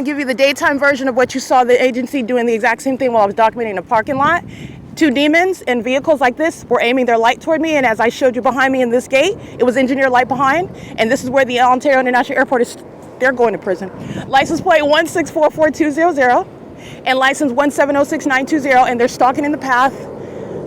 I'll give you the daytime version of what you saw the agency doing the exact same thing while I was documenting a parking lot. Two demons in vehicles like this were aiming their light toward me, and as I showed you behind me in this gate, it was engineer light behind, and this is where the Ontario International Airport is. They're going to prison. License plate 1644200 and license 1706920, and they're stalking in the path.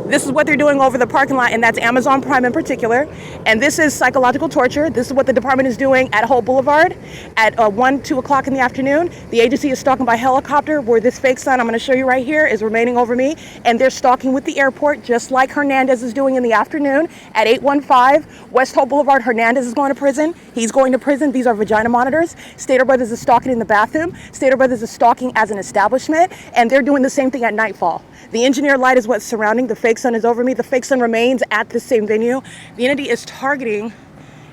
This is what they're doing over the parking lot, and that's Amazon Prime in particular. And this is psychological torture. This is what the department is doing at Holt Boulevard at 1, 2 o'clock in the afternoon. The agency is stalking by helicopter, where this fake sun I'm going to show you right here is remaining over me. And they're stalking with the airport, just like Hernandez is doing in the afternoon at 815 West Holt Boulevard. Hernandez is going to prison. He's going to prison. These are vagina monitors. Stater Brothers is stalking in the bathroom. Stater Brothers is stalking as an establishment, and they're doing the same thing at nightfall. The engineer light is what's surrounding. The fake sun is over me. The fake sun remains at the same venue. The entity is targeting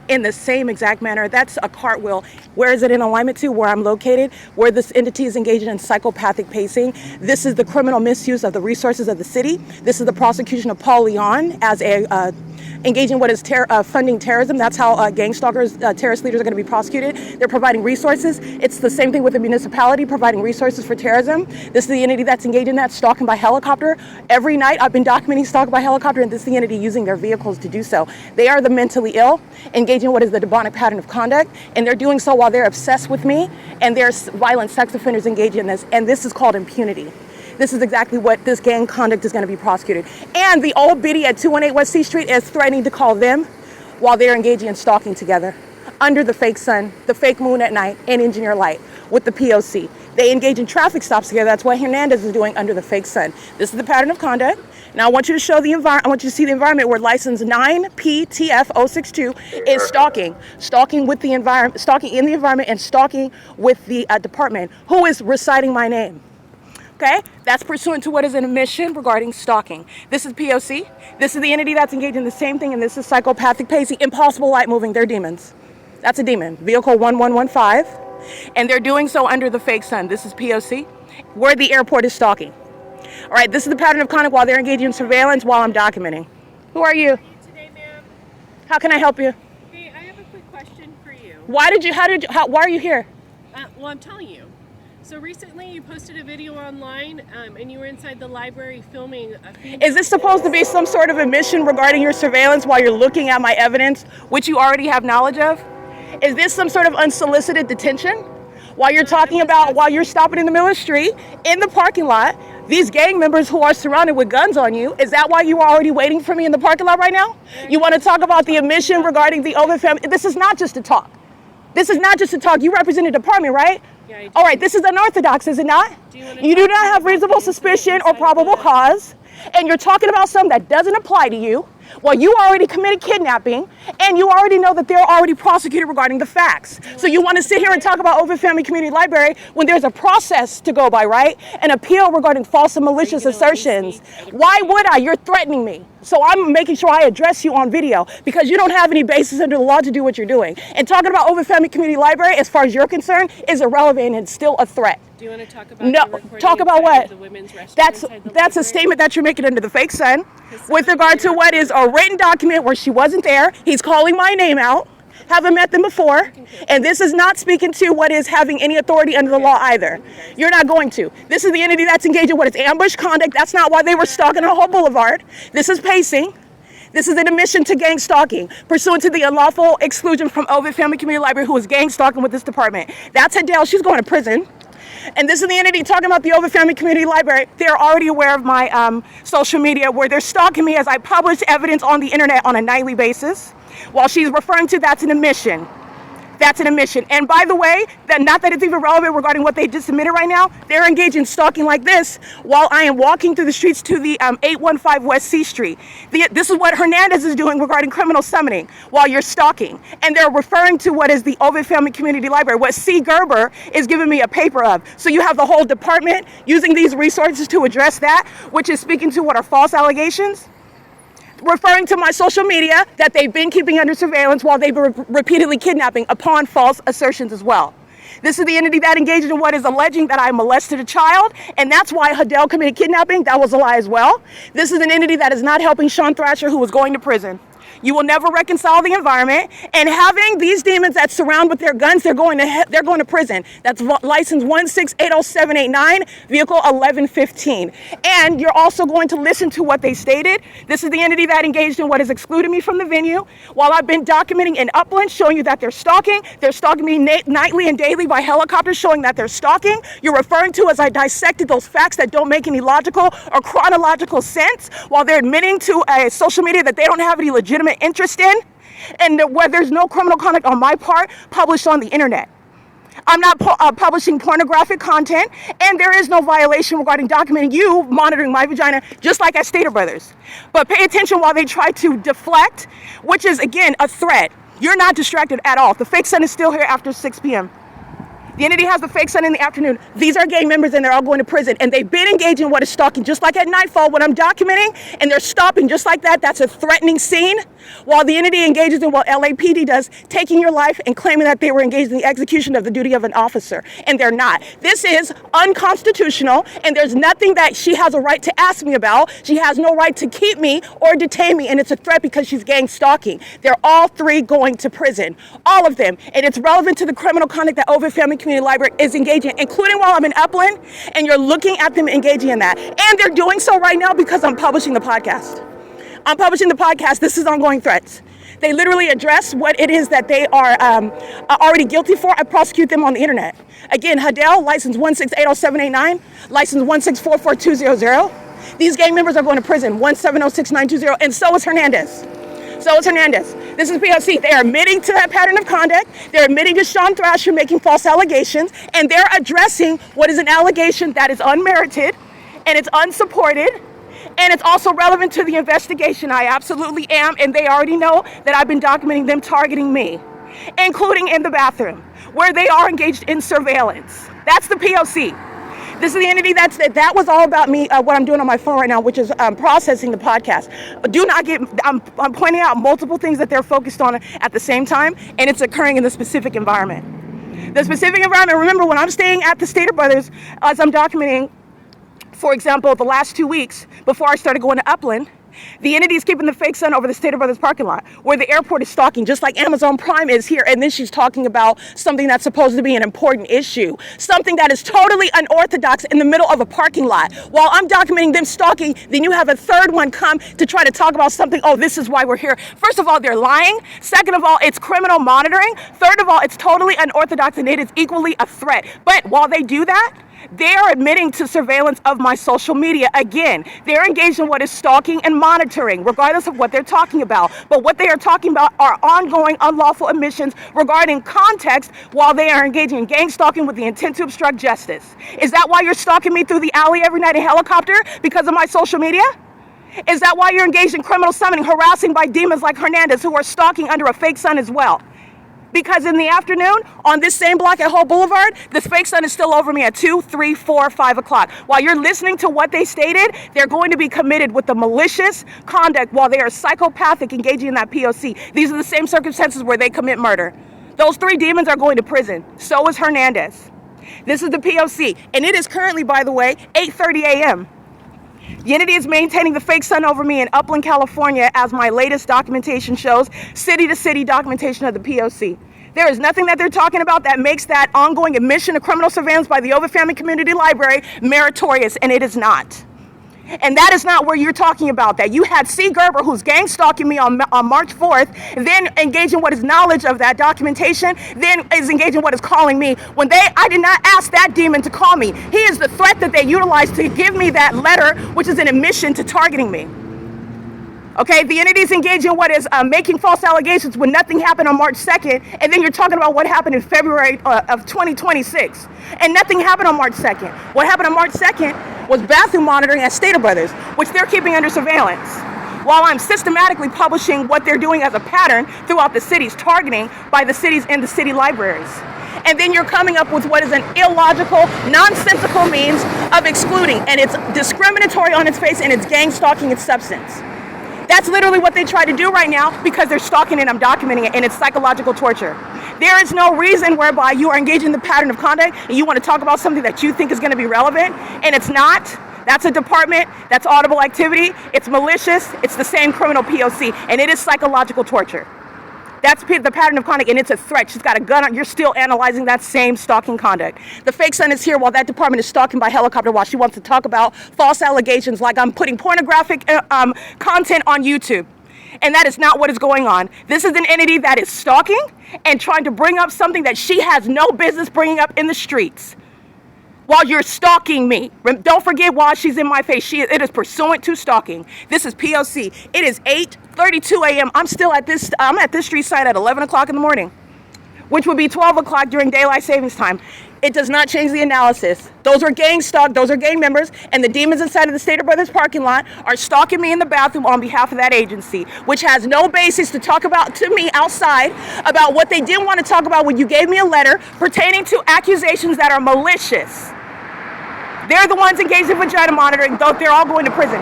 in the same exact manner. That's a cartwheel. Where is it in alignment to? Where I'm located, where this entity is engaging in psychopathic pacing. This is the criminal misuse of the resources of the city. This is the prosecution of Paul Leon as a engaging what is funding terrorism. That's how gang stalkers, terrorist leaders are going to be prosecuted. They're providing resources. It's the same thing with the municipality providing resources for terrorism. This is the entity that's engaged in that, stalking by helicopter. Every night I've been documenting stalking by helicopter, and this is the entity using their vehicles to do so. They are the mentally ill, engaging in what is the demonic pattern of conduct, and they're doing so while they're obsessed with me, and there's violent sex offenders engaged in this, and this is called impunity. This is exactly what this gang conduct is going to be prosecuted. And the old biddy at 218 West C Street is threatening to call them while they're engaging in stalking together under the fake sun, the fake moon at night, and engineer light with the P.O.C. They engage in traffic stops together. That's what Hernandez is doing under the fake sun. This is the pattern of conduct. Now I want you to show the environment. I want you to see the environment where license 9PTF062 is stalking with the environment, stalking in the environment, and stalking with the department who is reciting my name. Okay, that's pursuant to what is an admission regarding stalking. This is P.O.C. This is the entity that's engaged in the same thing, and this is psychopathic pacing, impossible light moving. They're demons. That's a demon. Vehicle 1115, and they're doing so under the fake sun. This is P.O.C. where the airport is stalking. All right, this is the pattern of conduct while they're engaging in surveillance while I'm documenting. Who are you? Today, ma'am. How can I help you? Hey, I have a quick question for you. Why are you here? Well, I'm telling you. So recently you posted a video online and you were inside the library filming a female. Is this supposed to be some sort of admission regarding your surveillance while you're looking at my evidence, which you already have knowledge of? Is this some sort of unsolicited detention? While you're while you're stopping in the middle of the street, in the parking lot, these gang members who are surrounded with guns on you, is that why you are already waiting for me in the parking lot right now? You want to talk about the admission regarding the Ovid family? This is not just a talk. This is not just a talk. You represent a department, right? Yeah, all right, this is unorthodox, is it not? You do not have reasonable suspicion or probable cause, and you're talking about something that doesn't apply to you. Well, you already committed kidnapping, and you already know that they're already prosecuted regarding the facts. So you want to sit here and talk about Ovid Family Community Library when there's a process to go by, right? An appeal regarding false and malicious assertions. Why would I? You're threatening me. So I'm making sure I address you on video because you don't have any basis under the law to do what you're doing. And talking about Ovid Family Community Library, as far as you're concerned, is irrelevant and still a threat. Do you want to talk about talk about what? The women's restroom that's a statement that you're making under the fake sun with regard to what is a written document where she wasn't there. He's calling my name out. Haven't met them before, and this is not speaking to what is having any authority under the law either. You're not going to. This is the entity that's engaged in what is ambush conduct. That's not why they were stalking on Holt Boulevard. This is pacing. This is an admission to gang stalking, pursuant to the unlawful exclusion from Ovid Family Community Library, who is gang stalking with this department. That's HADEL. She's going to prison. And this is the entity talking about the Ovid Family Community Library. They're already aware of my social media, where they're stalking me as I publish evidence on the internet on a nightly basis. While she's referring to that's an admission. That's an admission. And by the way, not that it's even relevant regarding what they just submitted right now, they're engaged in stalking like this while I am walking through the streets to the 815 West C Street. This is what Hernandez is doing regarding criminal summoning while you're stalking. And they're referring to what is the Ovid Family Community Library, what C. Gerber is giving me a paper of. So you have the whole department using these resources to address that, which is speaking to what are false allegations. Referring to my social media that they've been keeping under surveillance while they've been repeatedly kidnapping upon false assertions as well. This is the entity that engaged in what is alleging that I molested a child, and that's why HADEL committed kidnapping. That was a lie as well. This is an entity that is not helping Sean Thrasher, who was going to prison. You will never reconcile the environment. And having these demons that surround with their guns, they're going to prison. That's license 1680789, vehicle 1115. And you're also going to listen to what they stated. This is the entity that engaged in what has excluded me from the venue. While I've been documenting in Upland, showing you that they're stalking me nightly and daily by helicopter, showing that they're stalking. You're referring to as I dissected those facts that don't make any logical or chronological sense, while they're admitting to a social media that they don't have any legitimate interest in, and where there's no criminal conduct on my part published on the internet. I'm not publishing pornographic content, and there is no violation regarding documenting you monitoring my vagina, just like at Stater Brothers. But pay attention while they try to deflect, which is, again, a threat. You're not distracted at all. The fake sun is still here after 6 p.m. The entity has the fake sun in the afternoon. These are gang members, and they're all going to prison. And they've been engaging in what is stalking, just like at nightfall when I'm documenting, and they're stopping just like that. That's a threatening scene. While the entity engages in what LAPD does, taking your life and claiming that they were engaged in the execution of the duty of an officer. And they're not. This is unconstitutional, and there's nothing that she has a right to ask me about. She has no right to keep me or detain me, and it's a threat because she's gang stalking. They're all three going to prison. All of them. And it's relevant to the criminal conduct that Ovid Family Community Library is engaging, including while I'm in Upland, and you're looking at them engaging in that. And they're doing so right now because I'm publishing the podcast. I'm publishing the podcast. This is ongoing threats. They literally address what it is that they are already guilty for. I prosecute them on the internet. Again, HADEL, license 1680789, license 1644200. These gang members are going to prison, 1706920, and so is Hernandez. This is P.O.C. They are admitting to that pattern of conduct. They're admitting to Sean Thrasher making false allegations, and they're addressing what is an allegation that is unmerited, and it's unsupported, and it's also relevant to the investigation. I absolutely am, and they already know that I've been documenting them targeting me, including in the bathroom, where they are engaged in surveillance. That's the P.O.C. This is the entity that was all about me, what I'm doing on my phone right now, which is processing the podcast. Do not get, I'm pointing out multiple things that they're focused on at the same time, and it's occurring in the specific environment. The specific environment, remember, when I'm staying at the Stater Brothers, as I'm documenting, for example, the last 2 weeks before I started going to Upland, the entity is keeping the fake sun over the Stater Brothers parking lot, where the airport is stalking, just like Amazon Prime is here. And then she's talking about something that's supposed to be an important issue, something that is totally unorthodox in the middle of a parking lot. While I'm documenting them stalking, then you have a third one come to try to talk about something. Oh, this is why we're here. First of all, they're lying. Second of all, it's criminal monitoring. Third of all, it's totally unorthodox, and it is equally a threat. But while they do that, they are admitting to surveillance of my social media. Again, they're engaged in what is stalking and monitoring, regardless of what they're talking about. But what they are talking about are ongoing unlawful admissions regarding context while they are engaging in gang stalking with the intent to obstruct justice. Is that why you're stalking me through the alley every night in helicopter? Because of my social media? Is that why you're engaged in criminal summoning, harassing by demons like Hernandez, who are stalking under a fake sun as well? Because in the afternoon, on this same block at Hope Boulevard, this fake sun is still over me at 2, 3, 4, 5 o'clock. While you're listening to what they stated, they're going to be committed with the malicious conduct while they are psychopathic engaging in that P.O.C. These are the same circumstances where they commit murder. Those 3 demons are going to prison. So is Hernandez. This is the P.O.C. And it is currently, by the way, 8:30 a.m. The entity is maintaining the fake sun over me in Upland, California, as my latest documentation shows, city-to-city documentation of the P.O.C. There is nothing that they're talking about that makes that ongoing admission of criminal surveillance by the Ovid Family Community Library meritorious, and it is not. And that is not where you're talking about that. You had C. Gerber, who's gang stalking me on March 4th, then engaging what is knowledge of that documentation, then is engaging what is calling me. When I did not ask that demon to call me. He is the threat that they utilized to give me that letter, which is an admission to targeting me. Okay, the entity is engaged in what is making false allegations when nothing happened on March 2nd, and then you're talking about what happened in February of 2026, and nothing happened on March 2nd. What happened on March 2nd was bathroom monitoring at Stater Brothers, which they're keeping under surveillance, while I'm systematically publishing what they're doing as a pattern throughout the cities, targeting by the cities and the city libraries. And then you're coming up with what is an illogical, nonsensical means of excluding, and it's discriminatory on its face, and it's gang stalking its substance. That's literally what they try to do right now because they're stalking it, I'm documenting it, and it's psychological torture. There is no reason whereby you are engaging in the pattern of conduct and you want to talk about something that you think is going to be relevant, and it's not. That's a department, that's audible activity, it's malicious, it's the same criminal P.O.C., and it is psychological torture. That's the pattern of conduct, and it's a threat. She's got a gun on. You're still analyzing that same stalking conduct. The fake son is here while that department is stalking by helicopter while she wants to talk about false allegations like I'm putting pornographic content on YouTube. And that is not what is going on. This is an entity that is stalking and trying to bring up something that she has no business bringing up in the streets while you're stalking me. Don't forget, while she's in my face, it is pursuant to stalking. This is P.O.C. It is 8:32 a.m. I'm at this street site at 11 o'clock in the morning, which would be 12 o'clock during daylight savings time. It does not change the analysis. Those are gang stalk, those are gang members, and the demons inside of the Stater Brothers parking lot are stalking me in the bathroom on behalf of that agency, which has no basis to talk about to me outside about what they didn't want to talk about when you gave me a letter pertaining to accusations that are malicious. They're the ones engaged in vagina monitoring, though they're all going to prison.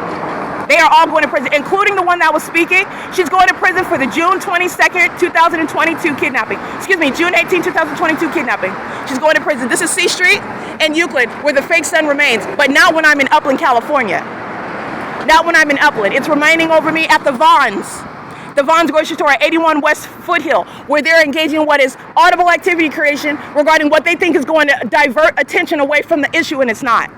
They are all going to prison, including the one that was speaking. She's going to prison for the June 22nd, 2022 kidnapping. Excuse me, June 18, 2022 kidnapping. She's going to prison. This is C Street and Euclid, where the fake son remains, but not when I'm in Upland, California. Not when I'm in Upland. It's remaining over me at the Vaughn's grocery store at 81 West Foothill, where they're engaging in what is audible activity creation regarding what they think is going to divert attention away from the issue, and it's not.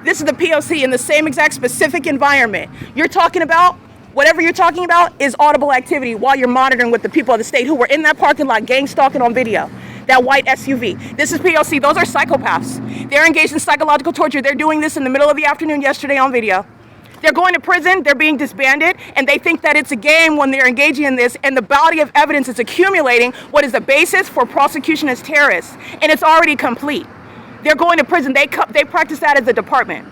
This is the P.O.C. in the same exact specific environment. You're talking about, whatever you're talking about is audible activity while you're monitoring with the people of the state who were in that parking lot gang stalking on video. That white SUV. This is P.O.C. Those are psychopaths. They're engaged in psychological torture. They're doing this in the middle of the afternoon yesterday on video. They're going to prison, they're being disbanded, and they think that it's a game when they're engaging in this, and the body of evidence is accumulating what is the basis for prosecution as terrorists, and it's already complete. They're going to prison. They practice that as a department.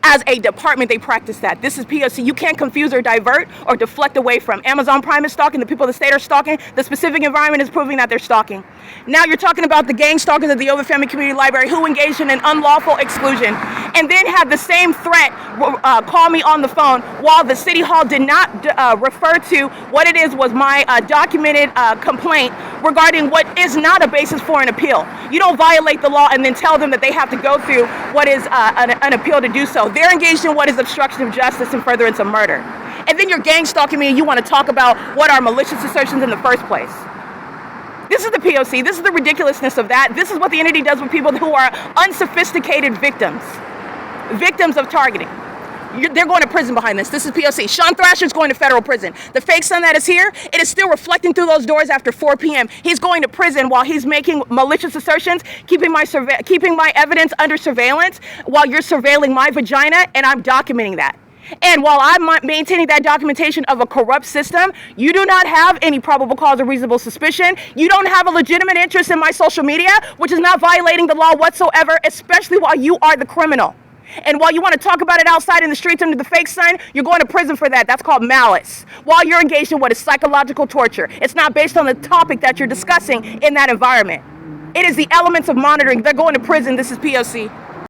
As a department, they practice that. This is P.O.C. You can't confuse or divert or deflect away from. Amazon Prime is stalking. The people of the state are stalking. The specific environment is proving that they're stalking. Now you're talking about the gang stalkers of the Ovid Family Community Library who engaged in an unlawful exclusion and then had the same threat call me on the phone while the City Hall did not refer to what it is was my documented complaint regarding what is not a basis for an appeal. You don't violate the law and then tell them that they have to go through what is an appeal to do so. They're engaged in what is obstruction of justice and furtherance of murder. And then you're gang stalking me and you want to talk about what are malicious assertions in the first place. This is the P.O.C. This is the ridiculousness of that. This is what the entity does with people who are unsophisticated victims of targeting. They're going to prison behind this. This is P.O.C. Sean Thrasher's going to federal prison. The fake son that is here, it is still reflecting through those doors after 4 p.m. He's going to prison while he's making malicious assertions, keeping my evidence under surveillance while you're surveilling my vagina, and I'm documenting that. And while I'm maintaining that documentation of a corrupt system, you do not have any probable cause or reasonable suspicion. You don't have a legitimate interest in my social media, which is not violating the law whatsoever, especially while you are the criminal. And while you want to talk about it outside in the streets under the fake sun, you're going to prison for that. That's called malice. While you're engaged in what is psychological torture. It's not based on the topic that you're discussing in that environment. It is the elements of monitoring. They're going to prison. This is P.O.C.